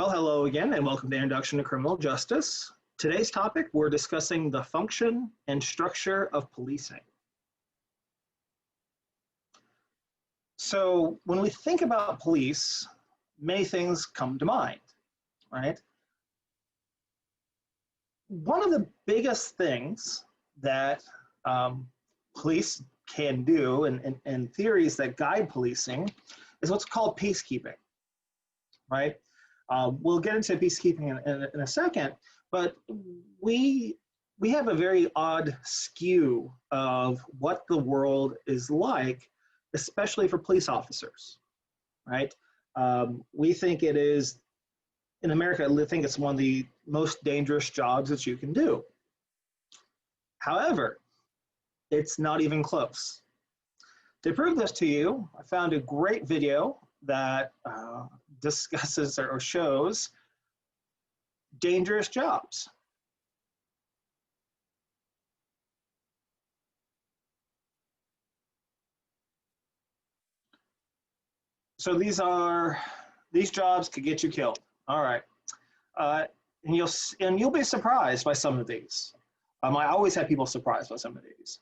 Well, hello again, and welcome to Introduction to Criminal Justice. Today's topic, we're discussing the function and structure of policing. So when we think about police, many things come to mind, right? One of the biggest things that police can do and theories that guide policing is what's called peacekeeping, right? We'll get into peacekeeping in a second, but we have a very odd skew of what the world is like, especially for police officers, right? We think it is, in America, I think it's one of the most dangerous jobs that you can do. However, it's not even close. To prove this to you, I found a great video that discusses or shows dangerous jobs. So these jobs could get you killed. All right, and you'll be surprised by some of these. I always have people surprised by some of these.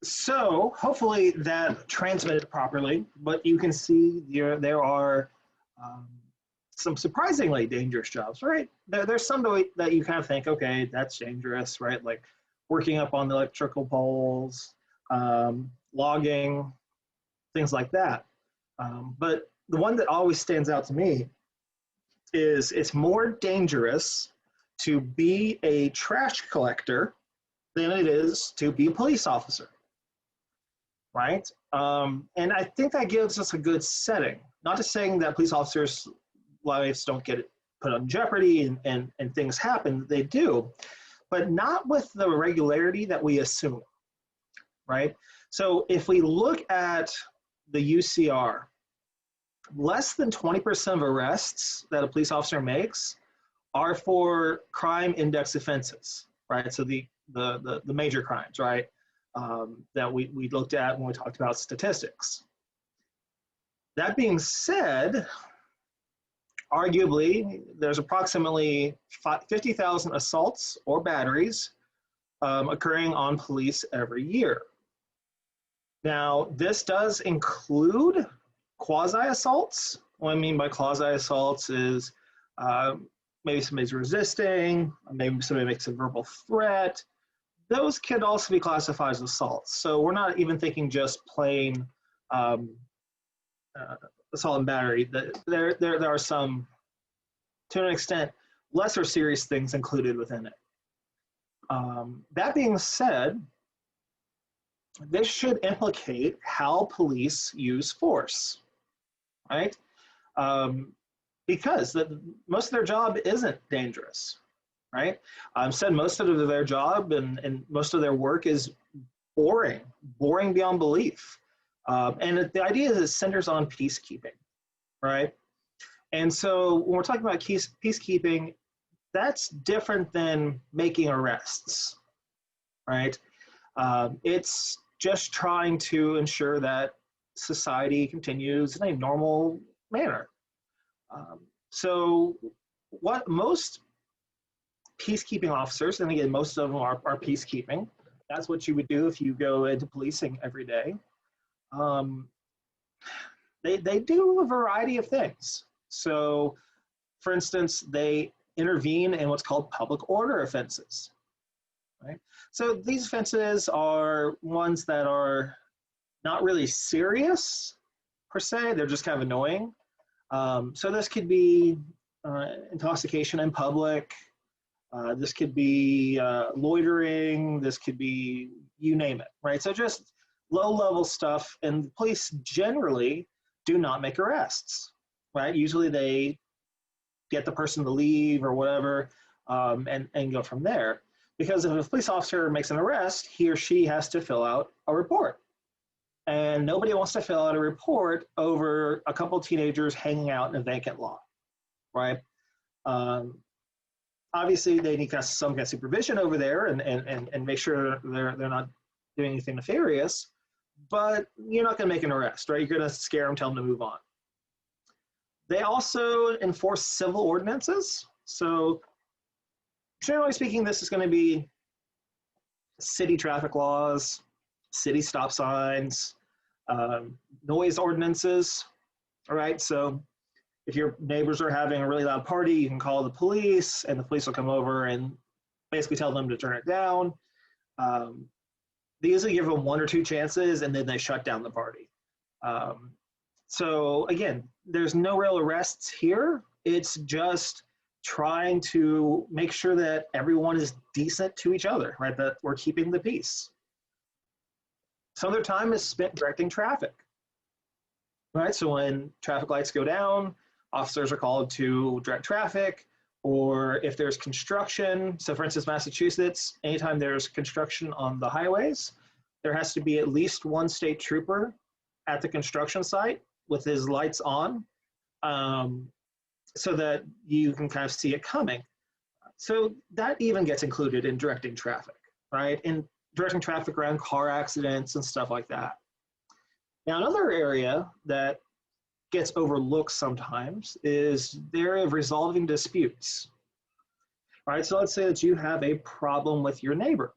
So hopefully that transmitted properly, but you can see there are some surprisingly dangerous jobs, right? There's some that you kind of think, okay, that's dangerous, right? Like working up on the electrical poles, logging, things like that. But the one that always stands out to me is it's more dangerous to be a trash collector than it is to be a police officer. Right? And I think that gives us a good setting. Not to saying that police officers' lives don't get put on jeopardy and things happen, they do, but not with the regularity that we assume, right? So if we look at the UCR, less than 20% of arrests that a police officer makes are for crime index offenses, right? So the major crimes, right? That we looked at when we talked about statistics. That being said, arguably, there's approximately 50,000 assaults or batteries occurring on police every year. Now, this does include quasi-assaults. What I mean by quasi-assaults is maybe somebody's resisting, maybe somebody makes a verbal threat. Those could also be classified as assaults. So we're not even thinking just plain assault and battery. There are some, to an extent, lesser serious things included within it. That being said, this should implicate how police use force, right? Because most of their job isn't dangerous. Right? Said most of their job and most of their work is boring beyond belief. And the idea is it centers on peacekeeping, right? And so when we're talking about peacekeeping, that's different than making arrests, right? It's just trying to ensure that society continues in a normal manner. So what most peacekeeping officers, and again, most of them are peacekeeping. That's what you would do if you go into policing every day. Um, they do a variety of things. So, for instance, they intervene in what's called public order offenses. Right? So these offenses are ones that are not really serious per se. They're just kind of annoying. So this could be intoxication in public. This could be loitering. This could be you name it, right? So just low-level stuff, and the police generally do not make arrests, right? Usually they get the person to leave or whatever, and go from there. Because if a police officer makes an arrest, he or she has to fill out a report. And nobody wants to fill out a report over a couple of teenagers hanging out in a vacant lot, right? Obviously, they need some kind of supervision over there and make sure they're not doing anything nefarious, but you're not going to make an arrest, right? You're going to scare them, tell them to move on. They also enforce civil ordinances. So generally speaking, this is going to be city traffic laws, city stop signs, noise ordinances, all right? So if your neighbors are having a really loud party, you can call the police, and the police will come over and basically tell them to turn it down. They usually give them 1 or 2 chances, and then they shut down the party. So again, there's no real arrests here. It's just trying to make sure that everyone is decent to each other, right? That we're keeping the peace. Some of their time is spent directing traffic, right? So when traffic lights go down, officers are called to direct traffic, or if there's construction. So for instance, Massachusetts, anytime there's construction on the highways, there has to be at least 1 state trooper at the construction site with his lights on, so that you can kind of see it coming. So that even gets included in directing traffic, right? In directing traffic around car accidents and stuff like that. Now, another area that gets overlooked sometimes is the area of resolving disputes. All right, so let's say that you have a problem with your neighbor.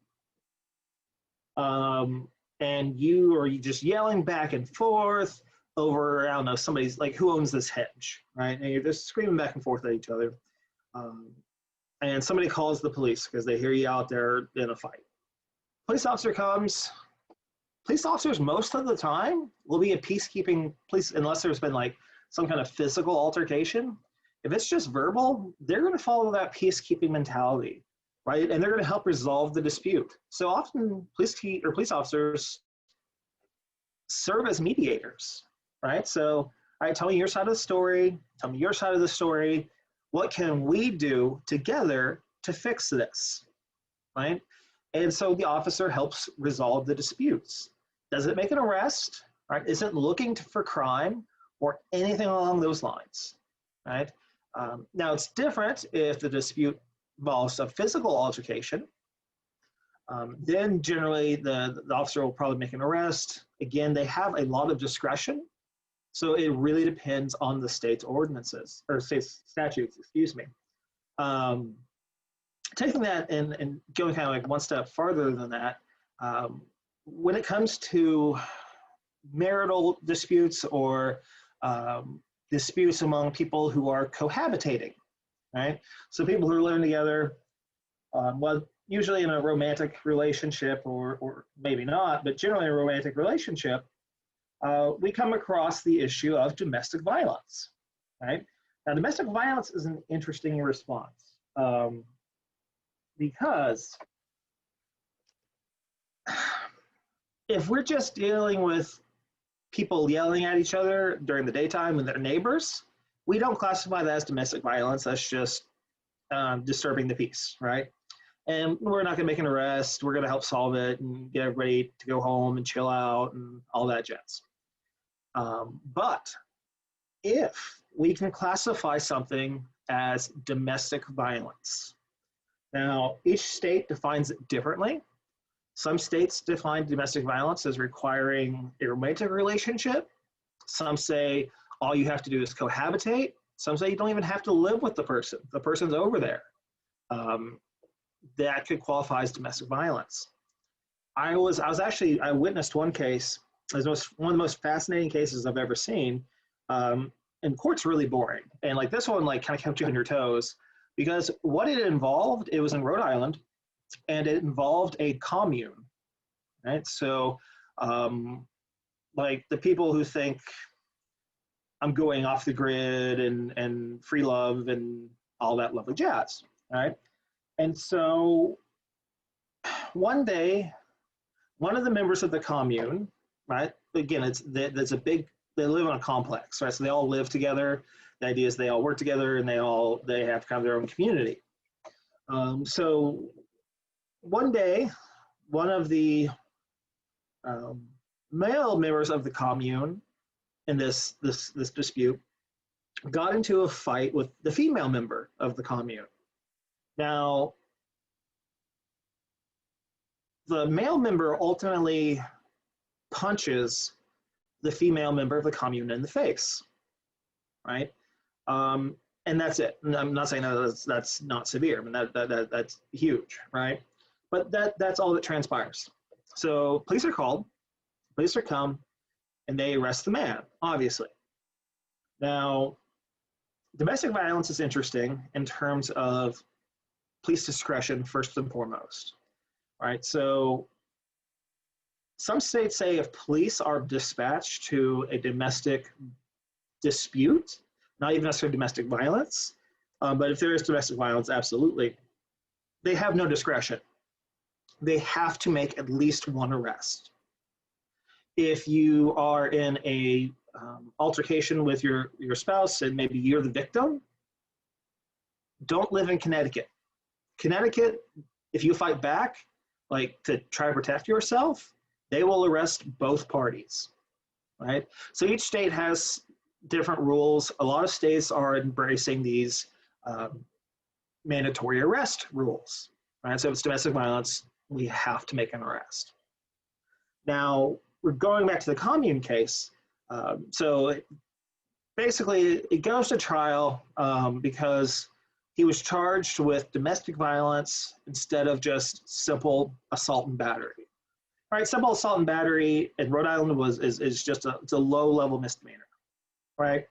And you are just yelling back and forth over, I don't know, somebody's like, who owns this hedge, right? And you're just screaming back and forth at each other. And somebody calls the police because they hear you out there in a fight. Police officer comes. Police officers, most of the time, will be a peacekeeping police, unless there's been like some kind of physical altercation. If it's just verbal, they're going to follow that peacekeeping mentality, right? And they're going to help resolve the dispute. So often, police officers serve as mediators, right? So, all right, tell me your side of the story. Tell me your side of the story. What can we do together to fix this, right? And so the officer helps resolve the disputes. Does it make an arrest, right? Isn't looking for crime or anything along those lines, right? Now, it's different if the dispute involves a physical altercation. Then generally the officer will probably make an arrest. Again, they have a lot of discretion. So it really depends on the state's ordinances, or state statutes, excuse me. Taking that and going kind of like 1 step farther than that, when it comes to marital disputes or disputes among people who are cohabitating, right? So people who are living together, well, usually in a romantic relationship or maybe not, but generally in a romantic relationship, we come across the issue of domestic violence, right? Now, domestic violence is an interesting response because if we're just dealing with people yelling at each other during the daytime with their neighbors, we don't classify that as domestic violence. That's just disturbing the peace, right? And we're not going to make an arrest. We're going to help solve it and get everybody to go home and chill out and all that jazz. But if we can classify something as domestic violence, now each state defines it differently. Some states define domestic violence as requiring a romantic relationship. Some say all you have to do is cohabitate. Some say you don't even have to live with the person. The person's over there. That could qualify as domestic violence. I witnessed one case. It was one of the most fascinating cases I've ever seen. And court's really boring. And like this one, like kind of kept you on your toes because what it involved, it was in Rhode Island, and it involved a commune, right? So, like the people who think I'm going off the grid and free love and all that lovely jazz, right? And so one day, one of the members of the commune, right? Again, there's a big, they live in a complex, right? So they all live together. The idea is they all work together and they have kind of their own community. So one day, one of the male members of the commune in this dispute got into a fight with the female member of the commune. Now, the male member ultimately punches the female member of the commune in the face, right? And that's it. And I'm not saying that's not severe. I mean, that's huge, right? But that's all that transpires. So police are called, police are come, and they arrest the man, obviously. Now, domestic violence is interesting in terms of police discretion first and foremost, right? So some states say if police are dispatched to a domestic dispute, not even necessarily domestic violence, but if there is domestic violence, absolutely, they have no discretion. They have to make at least one arrest. If you are in a altercation with your spouse and maybe you're the victim, don't live in Connecticut. Connecticut, if you fight back, like to try to protect yourself, they will arrest both parties, right? So each state has different rules. A lot of states are embracing these mandatory arrest rules, right? So if it's domestic violence, we have to make an arrest. Now, we're going back to the commune case. So basically, it goes to trial because he was charged with domestic violence instead of just simple assault and battery. All right, simple assault and battery in Rhode Island is just it's a low-level misdemeanor, right?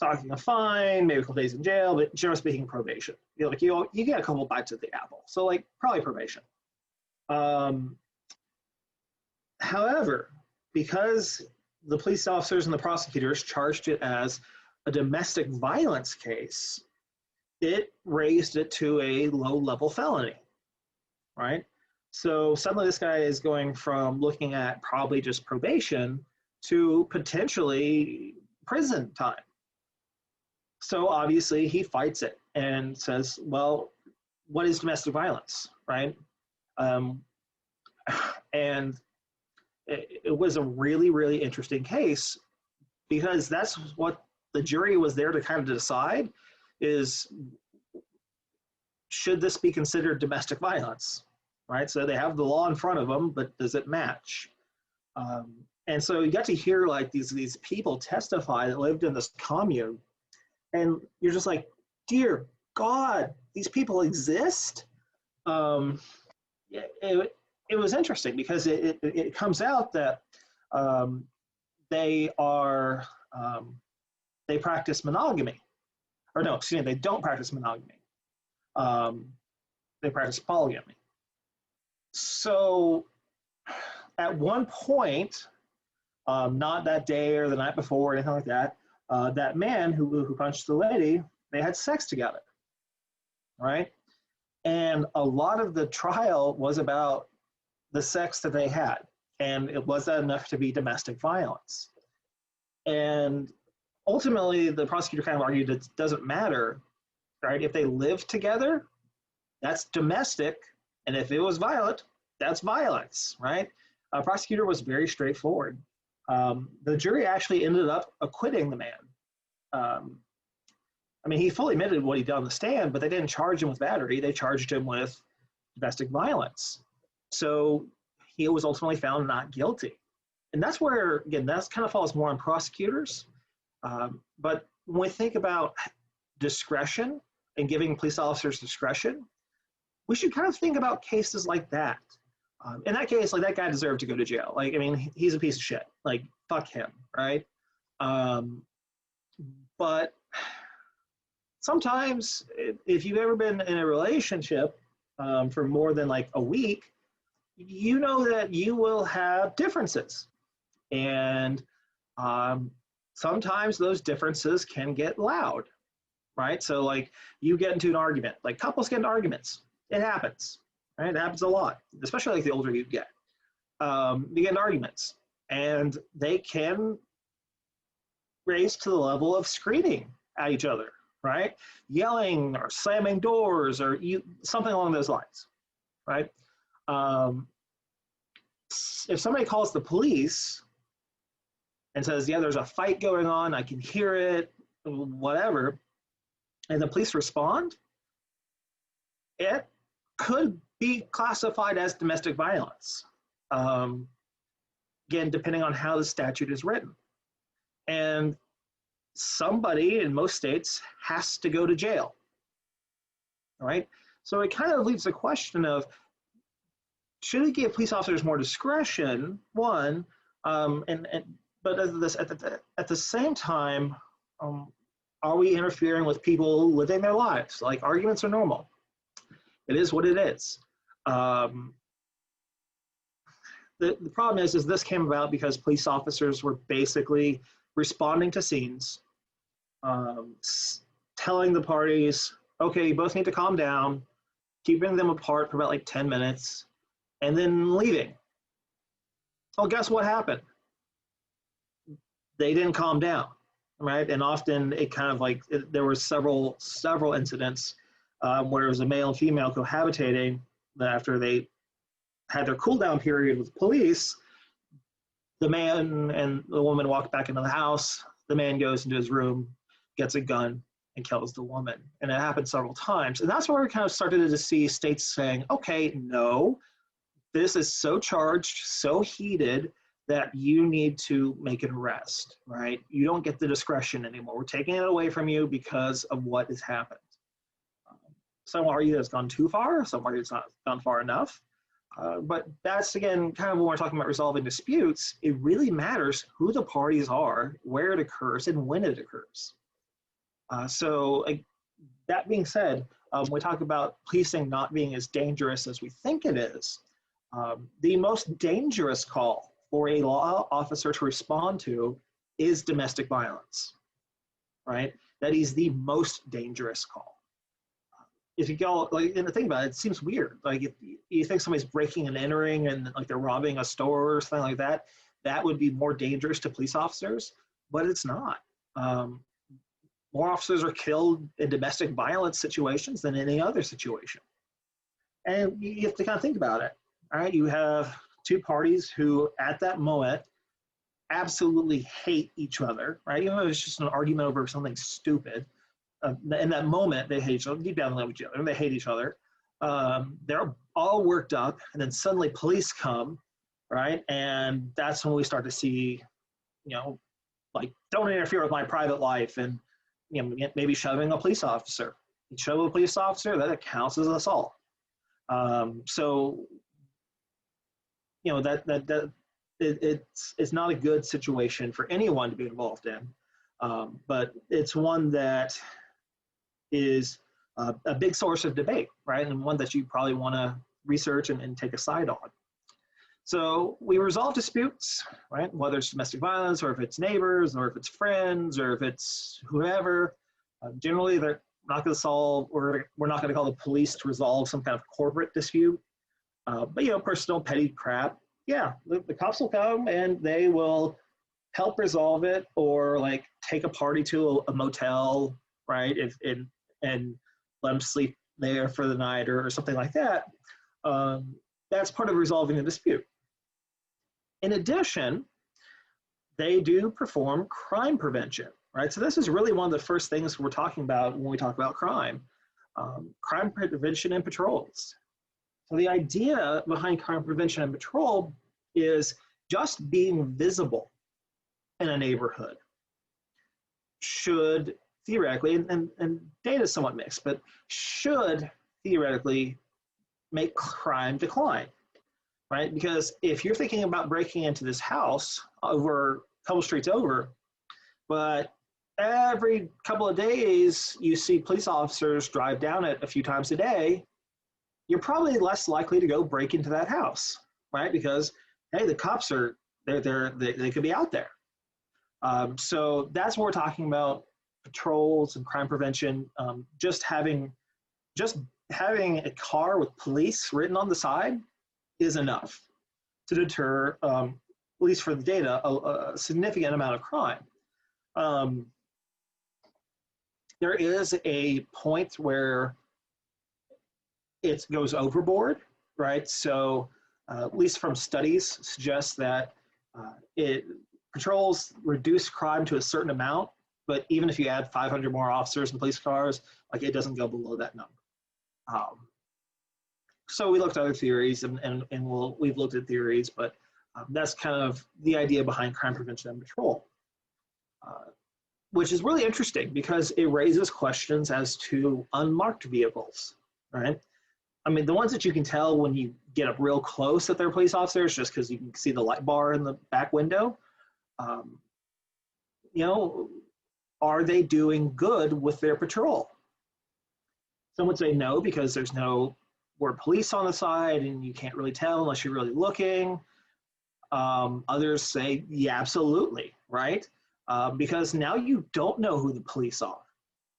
Talking a fine, maybe a couple days in jail, but generally speaking, probation. You get a couple bites at the apple, so like probably probation. However, because the police officers and the prosecutors charged it as a domestic violence case, it raised it to a low-level felony, right? So suddenly this guy is going from looking at probably just probation to potentially prison time. So obviously he fights it and says, well, what is domestic violence, right? And it was a really, really interesting case because that's what the jury was there to kind of decide is, should this be considered domestic violence, right? So they have the law in front of them, but does it match? And so you got to hear like these people testify that lived in this commune, and you're just like, dear God, these people exist? It was interesting because it comes out that they practice monogamy. Or no, excuse me, they don't practice monogamy. They practice polygamy. So at one point, not that day or the night before or anything like that, that man who punched the lady, they had sex together, right? And a lot of the trial was about the sex that they had, and it wasn't enough to be domestic violence. And ultimately, the prosecutor kind of argued it doesn't matter, right? If they live together, that's domestic, and if it was violent, that's violence, right? The prosecutor was very straightforward. The jury actually ended up acquitting the man. I mean, he fully admitted what he did on the stand, but they didn't charge him with battery. They charged him with domestic violence. So he was ultimately found not guilty. And that's where, again, that kind of falls more on prosecutors. But when we think about discretion and giving police officers discretion, we should kind of think about cases like that. In that case, like that guy deserved to go to jail. Like, I mean, he's a piece of shit. Like, fuck him, right? But sometimes, if you've ever been in a relationship for more than like a week, you know that you will have differences. And sometimes those differences can get loud, right? So like you get into an argument, like couples get into arguments. It happens, right? It happens a lot, especially like the older you get. You get into arguments and they can raise to the level of screaming at each other, right? Yelling or slamming doors or something along those lines, right? If somebody calls the police and says, yeah, there's a fight going on, I can hear it, whatever, and the police respond, it could be classified as domestic violence. Again, depending on how the statute is written. And somebody in most states has to go to jail, all right? So it kind of leaves the question of, should we give police officers more discretion, one, but at the same time, are we interfering with people living their lives? Like, arguments are normal. It is what it is. The problem is this came about because police officers were basically responding to scenes, telling the parties, okay, you both need to calm down, keeping them apart for about like 10 minutes, and then leaving. Well, guess what happened? They didn't calm down, right? And often it kind of like, there were several incidents where it was a male and female cohabitating that after they had their cool down period with police, the man and the woman walked back into the house. The man goes into his room, gets a gun, and kills the woman. And it happened several times. And that's where we kind of started to see states saying, okay, no, this is so charged, so heated, that you need to make an arrest, right? You don't get the discretion anymore. We're taking it away from you because of what has happened. Some argue that it's gone too far, some argue it's not gone far enough. But that's, again, kind of when we're talking about resolving disputes, it really matters who the parties are, where it occurs, and when it occurs. So that being said, we talk about policing not being as dangerous as we think it is. The most dangerous call for a law officer to respond to is domestic violence, right? That is the most dangerous call. If you go, like, and the thing about it, it seems weird. Like, if you think somebody's breaking and entering and like they're robbing a store or something like that, that would be more dangerous to police officers, but it's not. More officers are killed in domestic violence situations than any other situation. And you have to kind of think about it, all right? You have two parties who, at that moment, absolutely hate each other, right? Even though it's just an argument over something stupid. In that moment, they hate each other. Deep down, they love each other. They hate each other. They're all worked up, and then suddenly police come, right? And that's when we start to see, like, don't interfere with my private life, and maybe shoving a police officer. You shove a police officer, that counts as assault. So, it's not a good situation for anyone to be involved in, but it's one that is a big source of debate, right? And one that you probably want to research and take a side on. So we resolve disputes, right? Whether it's domestic violence, or if it's neighbors, or if it's friends, or if it's whoever. Generally, they're not going to solve, or we're not going to call the police to resolve some kind of corporate dispute. But personal petty crap, yeah, the cops will come and they will help resolve it, or like take a party to a motel, right? And let them sleep there for the night or something like that. That's part of resolving the dispute. In addition, they do perform crime prevention, right? So this is really one of the first things we're talking about when we talk about crime. Crime prevention and patrols. So the idea behind crime prevention and patrol is just being visible in a neighborhood should theoretically, and data is somewhat mixed, but should theoretically make crime decline, right? Because if you're thinking about breaking into this house over a couple streets over, but every couple of days you see police officers drive down it a few times a day, you're probably less likely to go break into that house, right? Because, hey, the cops are, they could be out there. So that's what we're talking about, patrols and crime prevention. Just having a car with police written on the side is enough to deter, at least for the data, a significant amount of crime. There is a point where it goes overboard, right? So at least from studies suggests that patrols reduce crime to a certain amount, but even if you add 500 more officers and police cars, like it doesn't go below that number. So we looked at other theories, and we've looked at theories, but that's kind of the idea behind crime prevention and patrol, which is really interesting because it raises questions as to unmarked vehicles, right? I mean, the ones that you can tell when you get up real close that they're police officers, just because you can see the light bar in the back window, you know, are they doing good with their patrol? Some would say no, because there's no word police on the side and you can't really tell unless you're really looking. Others say, yeah, absolutely, right? Because now you don't know who the police are.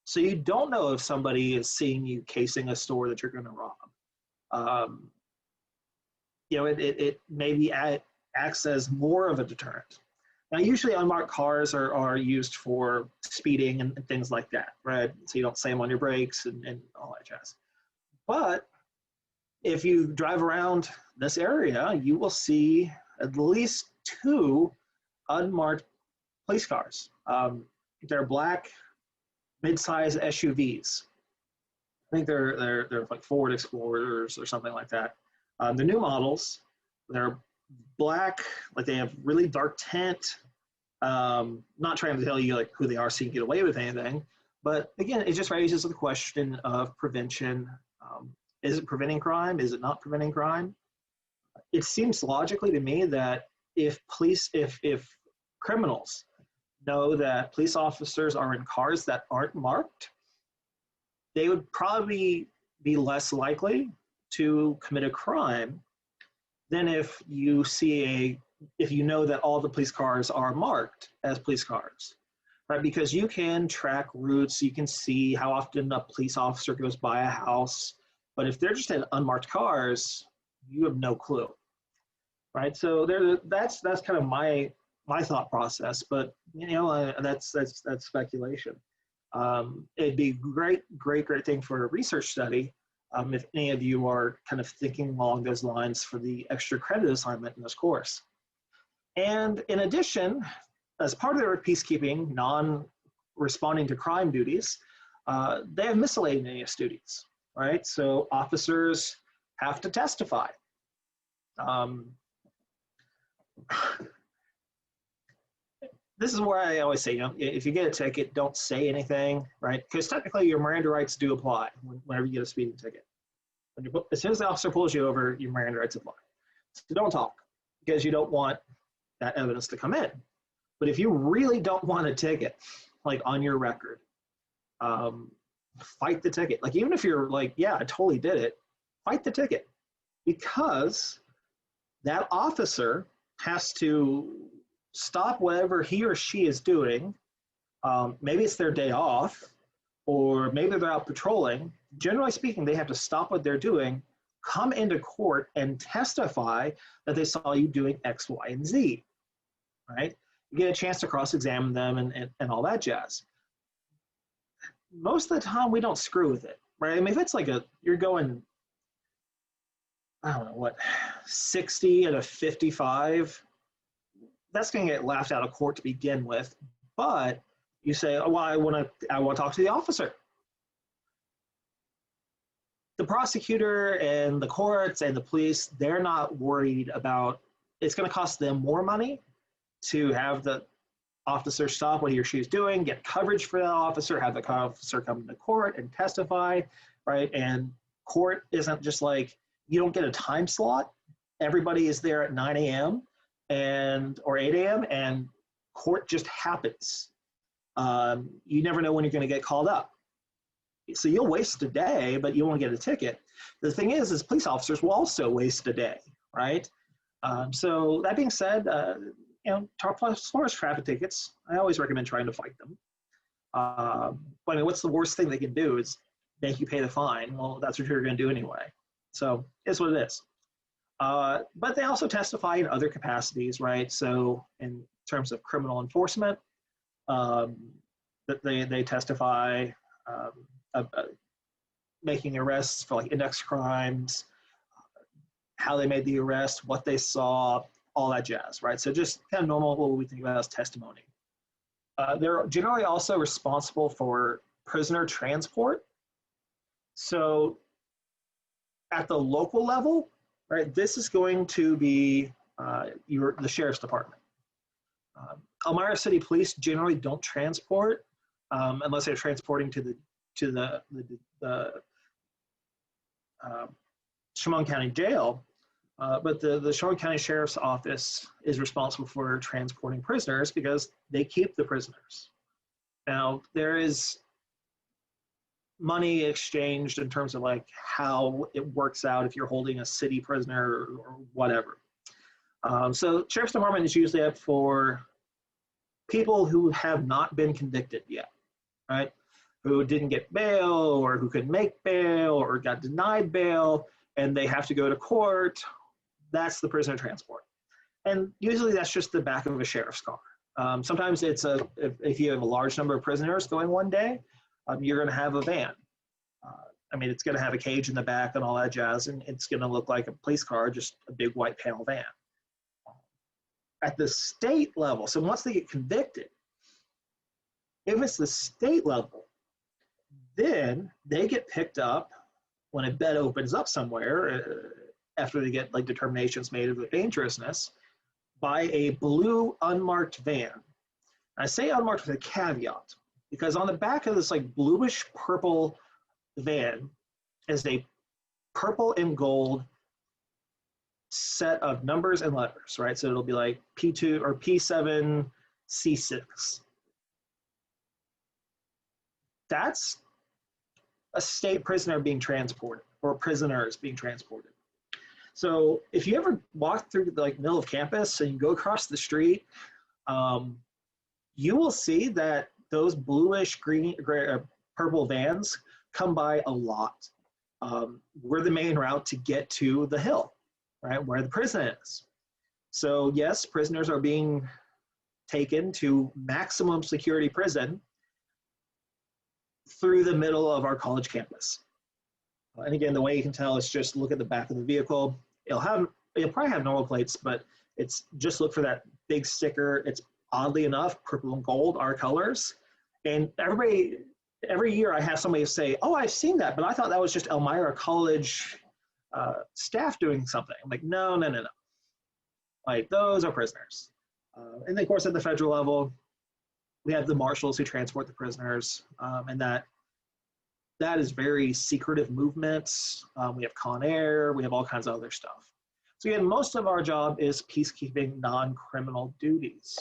So you don't know if somebody is seeing you casing a store that you're going to rob. You know, it maybe acts as more of a deterrent. Now, usually unmarked cars are used for speeding and things like that, right? So you don't slam on your brakes and all that jazz. But if you drive around this area, you will see at least 2 unmarked police cars. They're black, mid-size SUVs. I think they're like Ford Explorers or something like that. The new models, they're black, like they have really dark tint. Not trying to tell you like who they are so you can get away with anything, but again, it just raises the question of prevention. Is it preventing crime? Is it not preventing crime? It seems logically to me that if criminals know that police officers are in cars that aren't marked, they would probably be less likely to commit a crime than if you know that all the police cars are marked as police cars, right? Because you can track routes, you can see how often a police officer goes by a house, but if they're just in unmarked cars, you have no clue, right? So that's kind of my thought process, but you know, that's speculation. It'd be great thing for a research study if any of you are kind of thinking along those lines for the extra credit assignment in this course. And in addition, as part of their peacekeeping, non-responding to crime duties, they have miscellaneous duties, right? So officers have to testify. This is where I always say, you know, if you get a ticket, don't say anything, right? Because technically your Miranda rights do apply whenever you get a speeding ticket. As soon as the officer pulls you over, your Miranda rights apply. So don't talk, because you don't want that evidence to come in. But if you really don't want a ticket, like on your record, fight the ticket. Like even if you're like, yeah, I totally did it, fight the ticket. Because that officer has to stop whatever he or she is doing. Maybe it's their day off, or maybe they're out patrolling. Generally speaking, they have to stop what they're doing, come into court and testify that they saw you doing X, Y, and Z, right? You get a chance to cross-examine them and all that jazz. Most of the time, we don't screw with it, right? I mean, if it's like you're going, I don't know, what, 60 at a 55, that's going to get laughed out of court to begin with. But you say, oh, well, I want to talk to the officer. The prosecutor and the courts and the police, they're not worried about, it's going to cost them more money to have the officer stop what he or she is doing, get coverage for that officer, have the officer come to court and testify, right? And court isn't just like, you don't get a time slot. Everybody is there at 9 a.m. or 8 a.m. and court just happens. You never know when you're going to get called up. So you'll waste a day, but you won't get a ticket. The thing is police officers will also waste a day, right? So that being said, as far as traffic tickets, I always recommend trying to fight them. But I mean, what's the worst thing they can do is make you pay the fine. Well, that's what you're going to do anyway. So it's what it is. But they also testify in other capacities, right? So in terms of criminal enforcement, that they testify making arrests for like index crimes, how they made the arrest, what they saw, all that jazz, right? So just kind of normal what we think about as testimony. They're generally also responsible for prisoner transport. So at the local level, right, this is going to be the sheriff's department. Elmira City Police generally don't transport unless they're transporting to the Chemung County Jail. But the Chemung County Sheriff's Office is responsible for transporting prisoners because they keep the prisoners. Now, there is money exchanged in terms of like how it works out if you're holding a city prisoner or whatever. So Sheriff's Department is usually up for people who have not been convicted yet, right? Who didn't get bail or who couldn't make bail or got denied bail and they have to go to court. That's the prisoner transport. And usually that's just the back of a sheriff's car. Sometimes it's if you have a large number of prisoners going one day, you're going to have a van. I mean, it's going to have a cage in the back and all that jazz, and it's going to look like a police car, just a big white panel van. At the state level, so once they get convicted, if it's the state level, then they get picked up when a bed opens up somewhere after they get like determinations made of the dangerousness by a blue unmarked van. I say unmarked with a caveat because on the back of this like bluish purple van is a purple and gold set of numbers and letters, right? So it'll be like P2 or P7, C6. That's a state prisoner being transported or prisoners being transported. So if you ever walk through the like middle of campus and you go across the street, you will see that those bluish green, purple vans come by a lot. We're the main route to get to the hill, right, where the prison is. So yes, prisoners are being taken to maximum security prison through the middle of our college campus. And again, the way you can tell is just look at the back of the vehicle. It'll probably have normal plates, but it's just look for that big sticker. It's oddly enough, purple and gold are colors. And every year I have somebody say, oh, I've seen that, but I thought that was just Elmira College staff doing something. I'm like, no. Like, those are prisoners. And then, of course, at the federal level, we have the marshals who transport the prisoners, and that is very secretive movements. We have Con Air, we have all kinds of other stuff. So again, most of our job is peacekeeping non-criminal duties.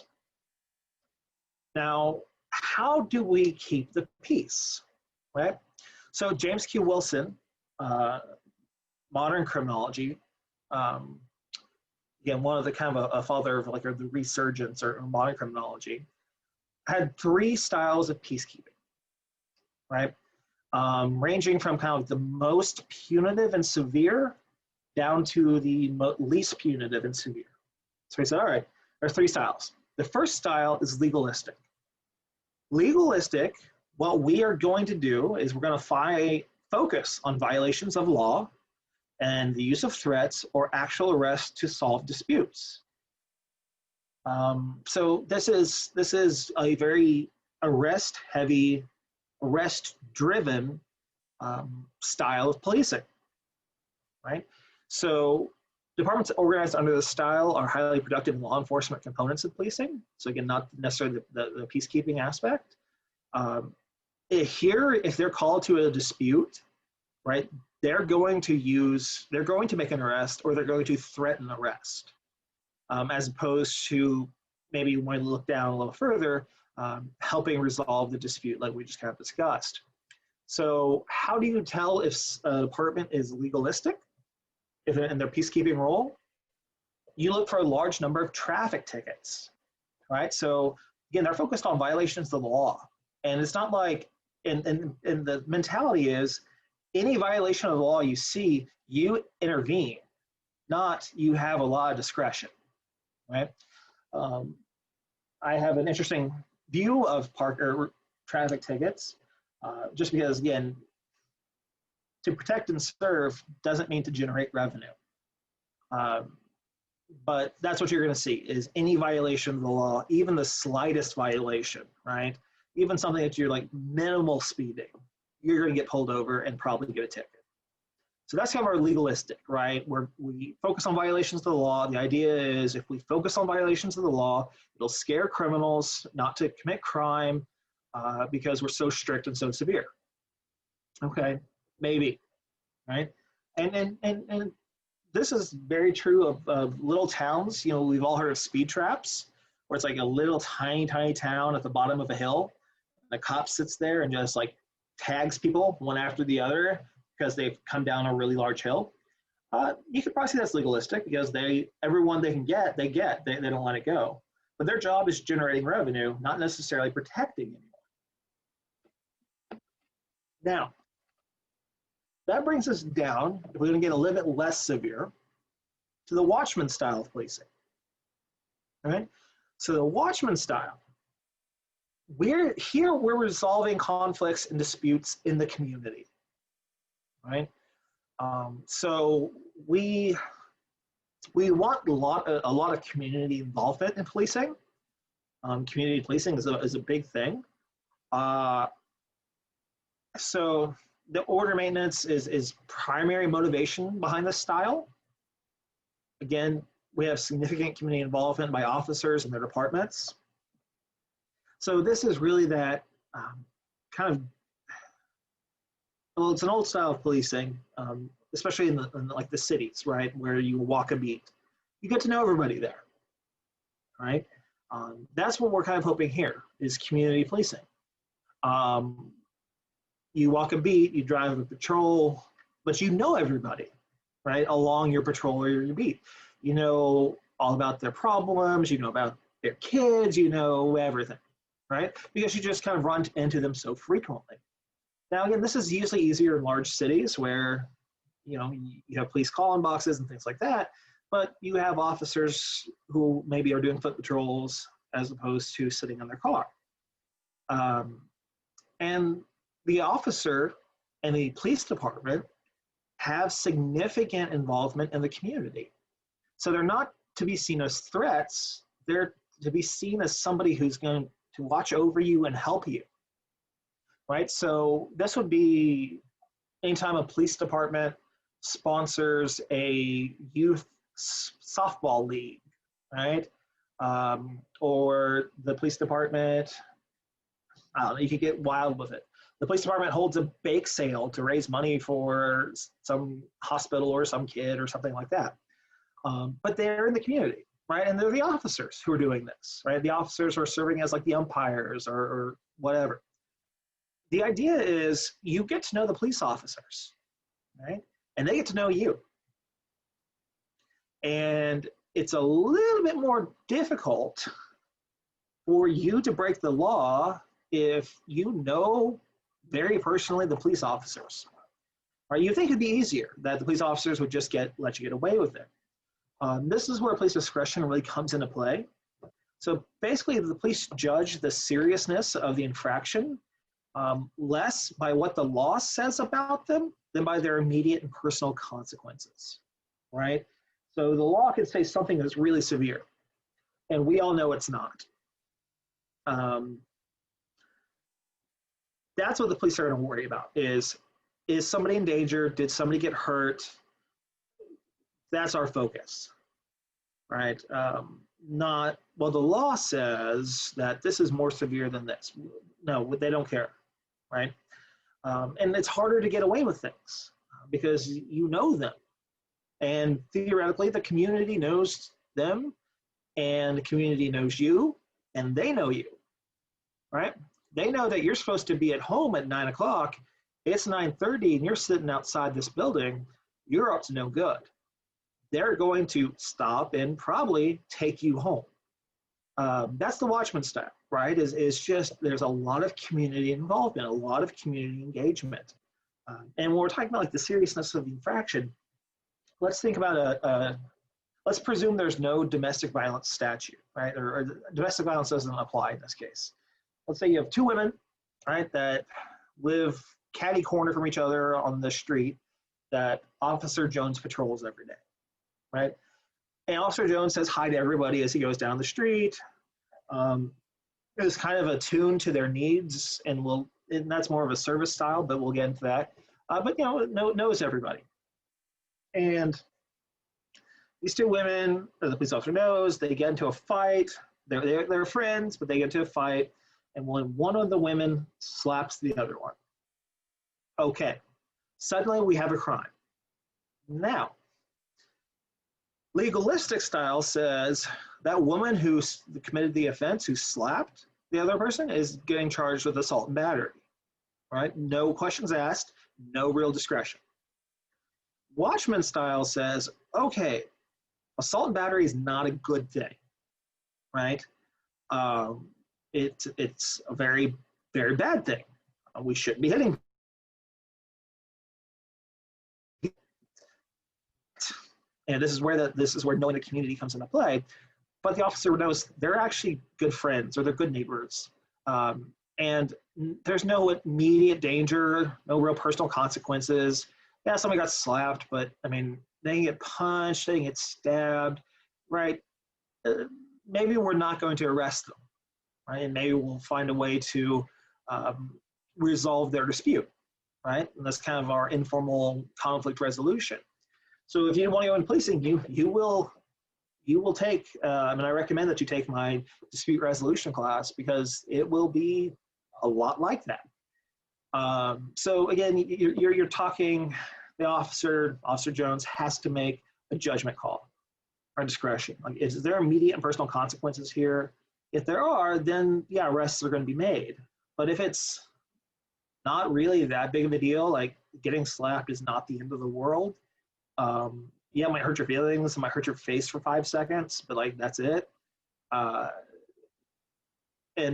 Now, how do we keep the peace, right? So James Q. Wilson, modern criminology, again, one of the kind of a father of like the resurgence or modern criminology, had 3 styles of peacekeeping, right? Ranging from kind of the most punitive and severe down to the least punitive and severe. So he said, all right, there's 3 styles. The first style is legalistic. Legalistic, what we are going to do is we're going to focus on violations of law and the use of threats or actual arrests to solve disputes. So this is a very arrest-heavy, arrest-driven style of policing, right? So Departments organized under this style are highly productive law enforcement components of policing. So again, not necessarily the peacekeeping aspect. Here, if they're called to a dispute, right, they're going to make an arrest, or they're going to threaten arrest, as opposed to maybe you want to look down a little further, helping resolve the dispute like we just kind of discussed. So how do you tell if a department is legalistic in their peacekeeping role? You look for a large number of traffic tickets, right? So again, they're focused on violations of the law. And it's not like, and the mentality is, any violation of the law you see, you intervene, not you have a lot of discretion, right? I have an interesting view of traffic tickets, just because, again, to protect and serve doesn't mean to generate revenue. But that's what you're going to see, is any violation of the law, even the slightest violation, right? Even something that you're like minimal speeding, you're going to get pulled over and probably get a ticket. So that's kind of our legalistic, right? Where we focus on violations of the law. The idea is if we focus on violations of the law, it'll scare criminals not to commit crime because we're so strict and so severe. Okay, maybe, right? And this is very true of little towns. You know, we've all heard of speed traps, where it's like a little tiny town at the bottom of a hill. The cop sits there and just like tags people one after the other because they've come down a really large hill. You could probably see that's legalistic because everyone they can get, they don't let it go. But their job is generating revenue, not necessarily protecting anyone. Now, that brings us down, if we're going to get a little bit less severe, to the watchman style of policing. All right? So the watchman style, we're resolving conflicts and disputes in the community, right? So we want a lot of community involvement in policing. Community policing is a big thing. So the order maintenance is primary motivation behind this style. Again, we have significant community involvement by officers and their departments. So this is really that kind of, well, it's an old style of policing, especially in like the cities, right, where you walk a beat. You get to know everybody there, right? That's what we're kind of hoping here is community policing. You walk a beat, you drive a patrol, but you know everybody, right, along your patrol or your beat. You know all about their problems, you know about their kids, you know everything, right? Because you just kind of run into them so frequently. Now, again, this is usually easier in large cities where, you know, you have police call-in boxes and things like that, but you have officers who maybe are doing foot patrols as opposed to sitting in their car. And the officer and the police department have significant involvement in the community. So they're not to be seen as threats, they're to be seen as somebody who's going to watch over you and help you, right? So this would be anytime a police department sponsors a youth softball league, right? Or the police department, I don't know, you could get wild with it. The police department holds a bake sale to raise money for some hospital or some kid or something like that. But they're in the community, right? And they're the officers who are doing this, right? The officers are serving as like the umpires or whatever. The idea is you get to know the police officers, right? And they get to know you. And it's a little bit more difficult for you to break the law if you know very personally the police officers. Right? You think it'd be easier that the police officers would just let you get away with it. This is where police discretion really comes into play. So basically, the police judge the seriousness of the infraction less by what the law says about them than by their immediate and personal consequences, right? So the law can say something that's really severe, and we all know it's not. That's what the police are going to worry about is somebody in danger? Did somebody get hurt? That's our focus, right? Not, well, the law says that this is more severe than this. No, they don't care, right? And it's harder to get away with things because you know them. And theoretically, the community knows them, and the community knows you, and they know you, right? They know that you're supposed to be at home at 9 o'clock. It's 9:30, and you're sitting outside this building. You're up to no good. They're going to stop and probably take you home. That's the Watchman style, right? Is just there's a lot of community involvement, a lot of community engagement. And when we're talking about like the seriousness of the infraction, let's think about let's presume there's no domestic violence statute, right? Or domestic violence doesn't apply in this case. Let's say you have two women, right, that live catty corner from each other on the street that Officer Jones patrols every day, right? And Officer Jones says hi to everybody as he goes down the street. Is kind of attuned to their needs, and that's more of a service style, but we'll get into that. But knows everybody. And these two women, or the police officer knows, they get into a fight. They're friends, but they get into a fight, and one of the women slaps the other one. Okay, suddenly we have a crime. Now, legalistic style says that woman who committed the offense, who slapped the other person, is getting charged with assault and battery, right? No questions asked, no real discretion. Watchman style says, okay, assault and battery is not a good thing, right? It's a very, very bad thing. We shouldn't be hitting. And this is where knowing the community comes into play. But the officer knows they're actually good friends or they're good neighbors. And there's no immediate danger, no real personal consequences. Yeah, somebody got slapped, but I mean, they didn't get punched, they didn't get stabbed, right? Maybe we're not going to arrest them, right? And maybe we'll find a way to resolve their dispute, right? And that's kind of our informal conflict resolution. So if you want to go into policing, you will take, and I recommend that you take my dispute resolution class because it will be a lot like that. So again, you're talking, the Officer Jones has to make a judgment call or discretion. Like, is there immediate and personal consequences here? If there are, then yeah, arrests are going to be made. But if it's not really that big of a deal, like getting slapped is not the end of the world. Yeah, it might hurt your feelings, it might hurt your face for 5 seconds, but like that's it. And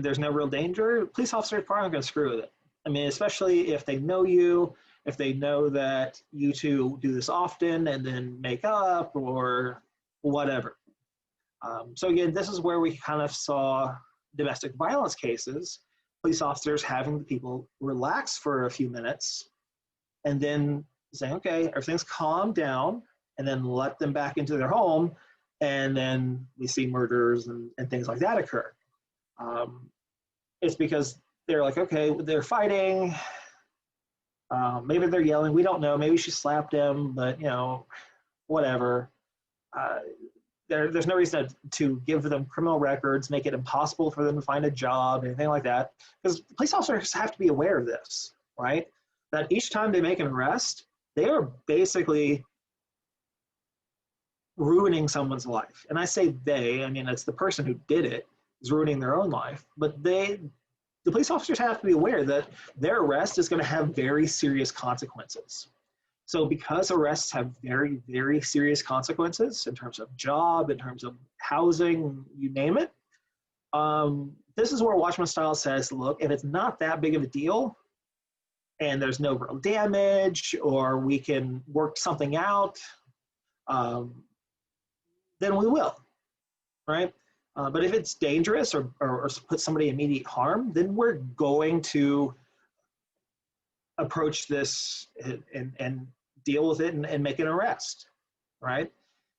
there's no real danger. Police officers are probably not going to screw with it. I mean, especially if they know you, if they know that you two do this often and then make up or whatever. So again, this is where we kind of saw domestic violence cases, police officers having the people relax for a few minutes and then saying, okay, everything's calmed down, and then let them back into their home, and then we see murders and things like that occur. It's because they're like, okay, they're fighting, maybe they're yelling, we don't know, maybe she slapped him, but whatever. There's no reason to give them criminal records, make it impossible for them to find a job, anything like that, because police officers have to be aware of this, right? That each time they make an arrest, they are basically ruining someone's life. And I say they, I mean, it's the person who did it is ruining their own life, but the police officers have to be aware that their arrest is going to have very serious consequences. So because arrests have very, very serious consequences in terms of job, in terms of housing, you name it, this is where Watchman style says, look, if it's not that big of a deal and there's no real damage or we can work something out, then we will, right? But if it's dangerous or put somebody in immediate harm, then we're going to approach this and deal with it and make an arrest, right?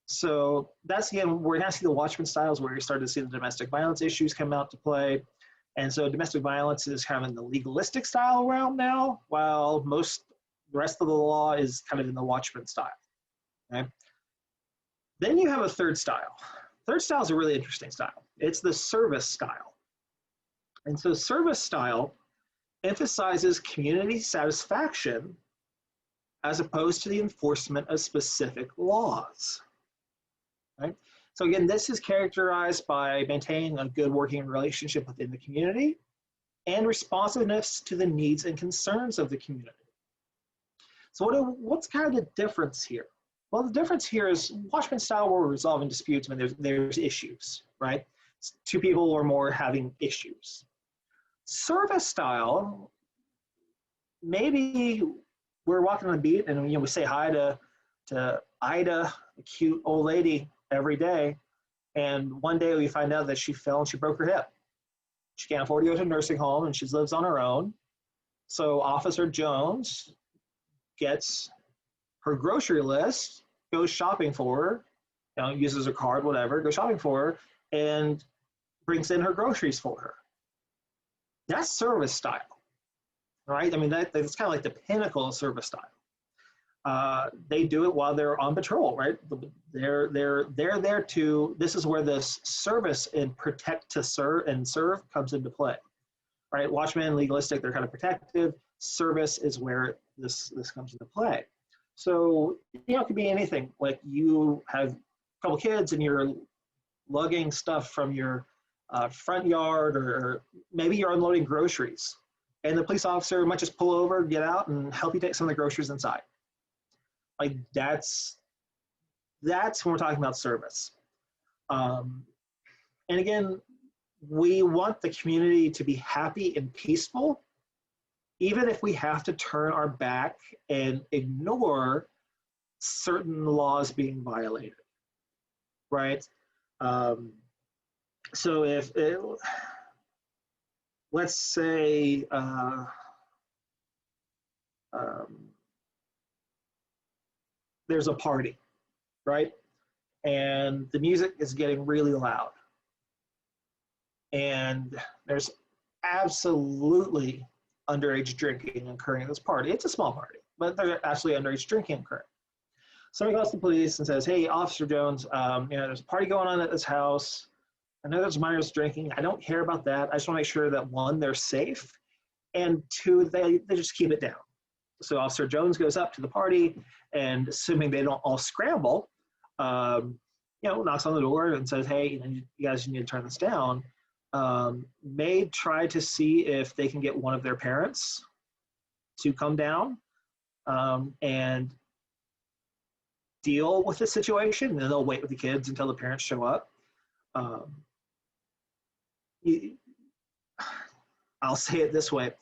So that's, again, we're going to see the Watchman styles where you start to see the domestic violence issues come out to play. And so domestic violence is kind of in the legalistic style realm now, while the rest of the law is kind of in the Watchman style, okay? Then you have a third style. Third style is a really interesting style. It's the service style. And so service style emphasizes community satisfaction as opposed to the enforcement of specific laws, right? So again, this is characterized by maintaining a good working relationship within the community and responsiveness to the needs and concerns of the community. So what's kind of the difference here? Well, the difference here is watchman style, we're resolving disputes when there's issues, right? Two people or more having issues. Service style, maybe we're walking on the beat and we say hi to Ida, a cute old lady, every day, and one day we find out that she fell and she broke her hip. She can't afford to go to a nursing home and she lives on her own. So Officer Jones gets her grocery list, goes shopping for her, uses her card, whatever, goes shopping for her, and brings in her groceries for her. That's service style, right? I mean, that's kind of like the pinnacle of service style. They do it while they're on patrol, right? They're there to, this is where this service and protect to serve and serve comes into play, right? Watchmen, legalistic, they're kind of protective. Service is where this comes into play. So, it could be anything. Like you have a couple kids and you're lugging stuff from your front yard, or maybe you're unloading groceries, and the police officer might just pull over, get out, and help you take some of the groceries inside. Like that's when we're talking about service. And again, we want the community to be happy and peaceful, even if we have to turn our back and ignore certain laws being violated, right? So let's say there's a party, right? And the music is getting really loud. And there's absolutely underage drinking occurring at this party. It's a small party, but there's actually underage drinking occurring. Somebody calls the police and says, hey, Officer Jones, there's a party going on at this house. I know there's minors drinking. I don't care about that. I just want to make sure that one, they're safe, and two, they just keep it down. So Officer Jones goes up to the party, and assuming they don't all scramble, knocks on the door and says, hey, you guys need to turn this down. May try to see if they can get one of their parents to come down and deal with the situation, and then they'll wait with the kids until the parents show up. I'll say it this way.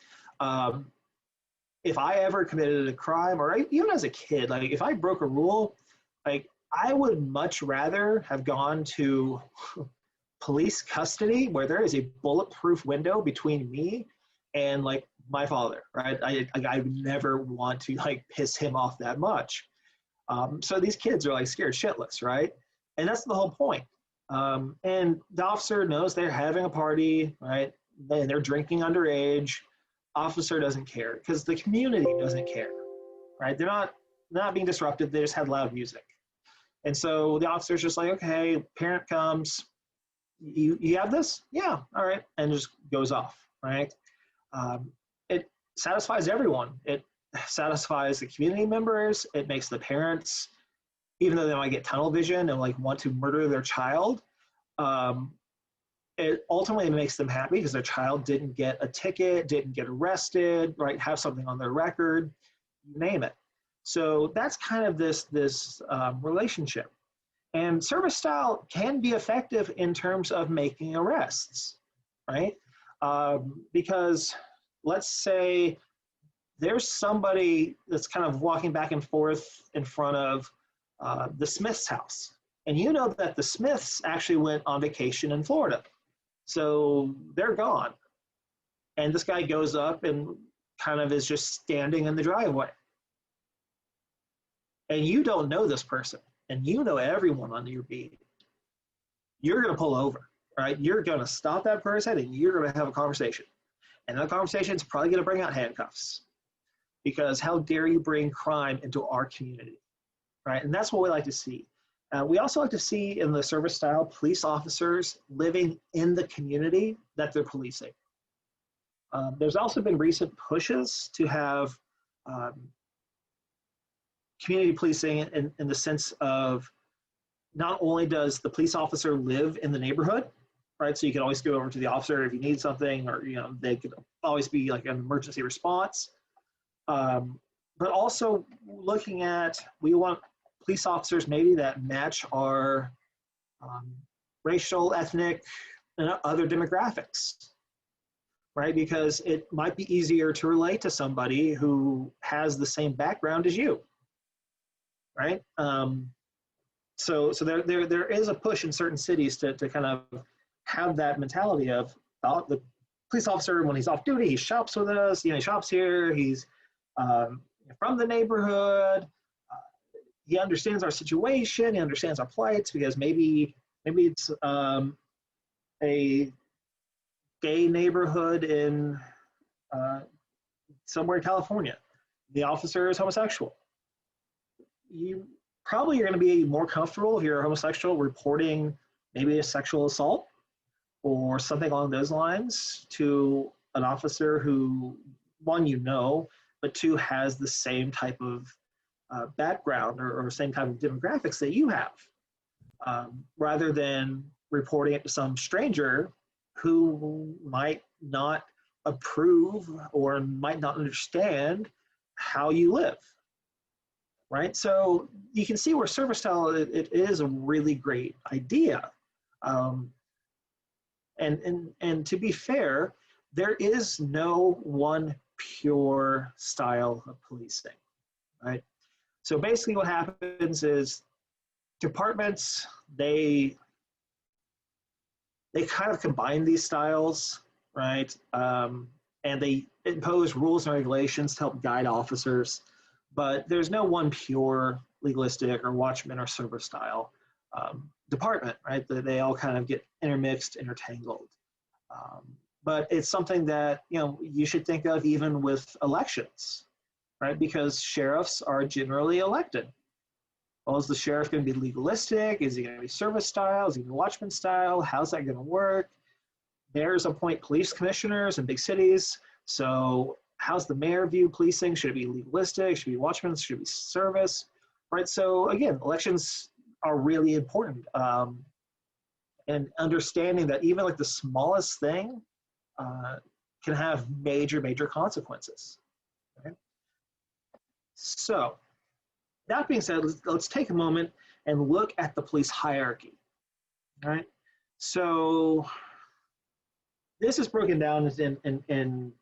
If I ever committed a crime, or even as a kid, like if I broke a rule, like I would much rather have gone to police custody where there is a bulletproof window between me and like my father, right? I would never want to like piss him off that much. So these kids are like scared shitless, right? And that's the whole point. And the officer knows they're having a party, right? They're drinking underage. Officer doesn't care because the community doesn't care, right? They're not being disruptive. They just had loud music. And so the officer's just like, okay, parent comes, you have this? Yeah, all right. And just goes off, right? It satisfies everyone. It satisfies the community members. It makes the parents, even though they might get tunnel vision and like want to murder their child, it ultimately makes them happy because their child didn't get a ticket, didn't get arrested, right? Have something on their record, you name it. So that's kind of this relationship. And service style can be effective in terms of making arrests, right? Because let's say there's somebody that's kind of walking back and forth in front of the Smith's house. And you know that the Smiths actually went on vacation in Florida. So they're gone. And this guy goes up and kind of is just standing in the driveway. And you don't know this person. And you know everyone on your beat. You're going to pull over, right? You're going to stop that person and you're going to have a conversation. And that conversation is probably going to bring out handcuffs. Because how dare you bring crime into our community, right? And that's what we like to see. We also like to see in the service style police officers living in the community that they're policing. There's also been recent pushes to have community policing in the sense of not only does the police officer live in the neighborhood, right? So you can always go over to the officer if you need something, or they could always be like an emergency response. But also looking at, we want police officers maybe that match our racial, ethnic, and other demographics, right? Because it might be easier to relate to somebody who has the same background as you, right? So there is a push in certain cities to kind of have that mentality of the police officer, when he's off duty, he shops with us, he shops here, he's from the neighborhood, he understands our situation, he understands our plights, because maybe it's a gay neighborhood in somewhere in California. The officer is homosexual. You probably are going to be more comfortable if you're a homosexual reporting maybe a sexual assault or something along those lines to an officer who, one, but two, has the same type of background or same type of demographics that you have, rather than reporting it to some stranger who might not approve or might not understand how you live, right? So you can see where service style, it is a really great idea. And to be fair, there is no one pure style of policing, right? So basically what happens is departments, they kind of combine these styles, right? And they impose rules and regulations to help guide officers, but there's no one pure legalistic or watchman or service style department, right? They all kind of get intermixed, intertangled. But it's something that, you should think of even with elections, right? Because sheriffs are generally elected. Well, is the sheriff going to be legalistic? Is he going to be service style? Is he going to be watchman style? How's that going to work? Mayors appoint police commissioners in big cities. So how's the mayor view policing? Should it be legalistic? Should it be watchman? Should it be service? Right. So again, elections are really important. And understanding that even like the smallest thing can have major, major consequences. Okay? So that being said, let's take a moment and look at the police hierarchy. All right. So this is broken down in